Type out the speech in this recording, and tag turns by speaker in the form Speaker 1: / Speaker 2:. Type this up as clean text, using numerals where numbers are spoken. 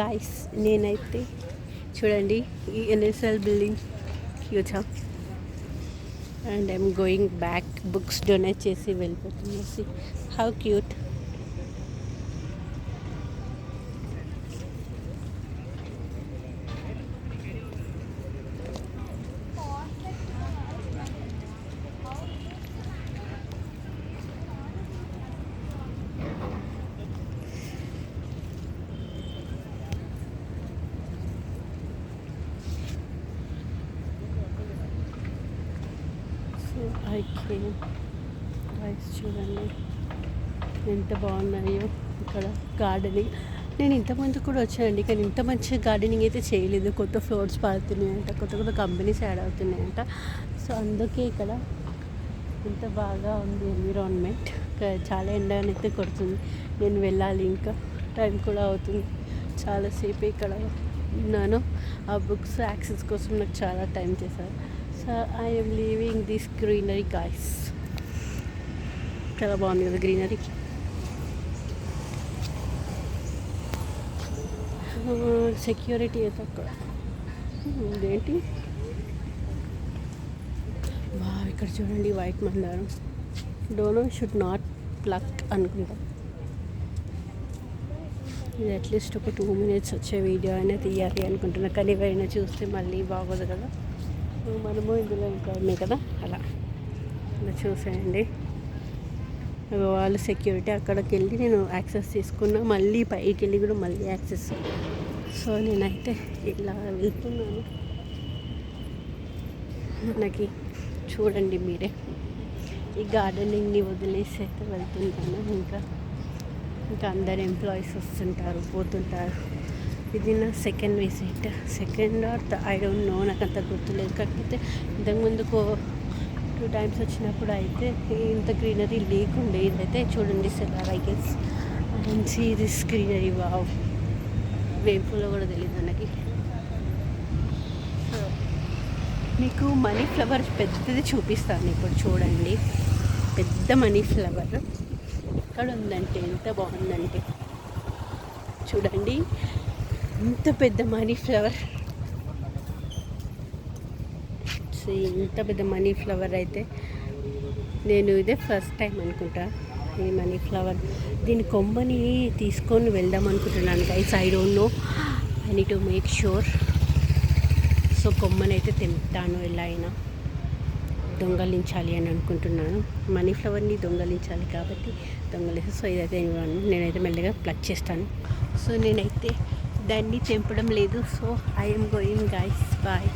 Speaker 1: Guys నేనైతే చూడండి ఈ ఎన్ఎస్ఎల్ బిల్డింగ్కి వచ్చాం and I'm going back books donate చేసి వెళ్ళిపోతున్నాసి హౌ క్యూట్. ఐ కేమ్ రైస్ చూడండి ఎంత బాగున్నాయో ఇక్కడ గార్డెనింగ్. నేను ఇంతకుముందు కూడా వచ్చానండి, కానీ ఇంత మంచిగా గార్డెనింగ్ అయితే చేయలేదు. కొత్త ఫ్లోర్స్ పడుతున్నాయంట, కొత్త కొత్త కంపెనీస్ యాడ్ అవుతున్నాయంట. సో అందుకే ఇక్కడ ఇంత బాగా ఉంది ఎన్విరాన్మెంట్. చాలా ఎండనైతే కొడుతుంది. నేను వెళ్ళాలి, ఇంకా టైం కూడా అవుతుంది. చాలాసేపు ఇక్కడ ఉన్నాను. ఆ బుక్స్ యాక్సెస్ కోసం నాకు చాలా టైం చేశారు. So I'm leaving this greenery guys. చాలా బాగుంది కదా గ్రీనరీ. సెక్యూరిటీ అయితే అక్కడ ఇదేంటి ఇక్కడ చూడండి వైట్ మందారం. డోనో షుడ్ నాట్ ప్లక్ అనుకుంటా. ఇది అట్లీస్ట్ ఒక 2 minutes వచ్చే వీడియో అయినా తీయాలి అనుకుంటున్నా, కానీ ఎవరైనా చూస్తే మళ్ళీ బాగోదు కదా. మనము ఇందులో ఇంకా ఉన్నాయి కదా, అలా చూసేయండి. వాళ్ళు సెక్యూరిటీ అక్కడికి వెళ్ళి నేను యాక్సెస్ తీసుకున్నా, మళ్ళీ పైకి వెళ్ళి కూడా మళ్ళీ యాక్సెస్. సో నేనైతే ఇలా వెళ్తున్నాను. మనకి చూడండి మీరే ఈ గార్డెనింగ్ని వదిలేసి అయితే వెళ్తున్నాను. ఇంకా అందరు ఎంప్లాయీస్ వస్తుంటారు పోతుంటారు. ఇది నా second visit, second are I don't no, నాకు అంత గుర్తులేదు. కాకపోతే ఇంతకుముందుకు 2 times వచ్చినప్పుడు అయితే ఇంత గ్రీనరీ లేకుండే. ఇదైతే చూడండి cellar I guess. And see this greenery. Wow, వేపులో కూడా తెలియదు మనకి. సో మీకు మనీ ఫ్లవర్ పెద్దది చూపిస్తాను ఇప్పుడు. చూడండి పెద్ద మనీ ఫ్లవర్ ఎక్కడ ఉందంటే ఎంత బాగుందంటే చూడండి, ఇంత పెద్ద మనీ ఫ్లవర్. సో ఇంత పెద్ద మనీ ఫ్లవర్ అయితే నేను ఇదే ఫస్ట్ టైం అనుకుంటా ఈ మనీ ఫ్లవర్. దీని కొమ్మని తీసుకొని వెళ్దాం అనుకుంటున్నాను guys. I don't know, I need to make sure. So కొమ్మని అయితే తెంపుతాను, ఎలా అయినా దొంగలించాలి అని అనుకుంటున్నాను. మనీ ఫ్లవర్ని దొంగలించాలి కాబట్టి దొంగలిస్తే. సో ఇదైతే నేనైతే మెల్లగా ప్లక్ చేస్తాను. సో నేనైతే దాన్ని తెంపడం లేదు. So I'm going guys, bye.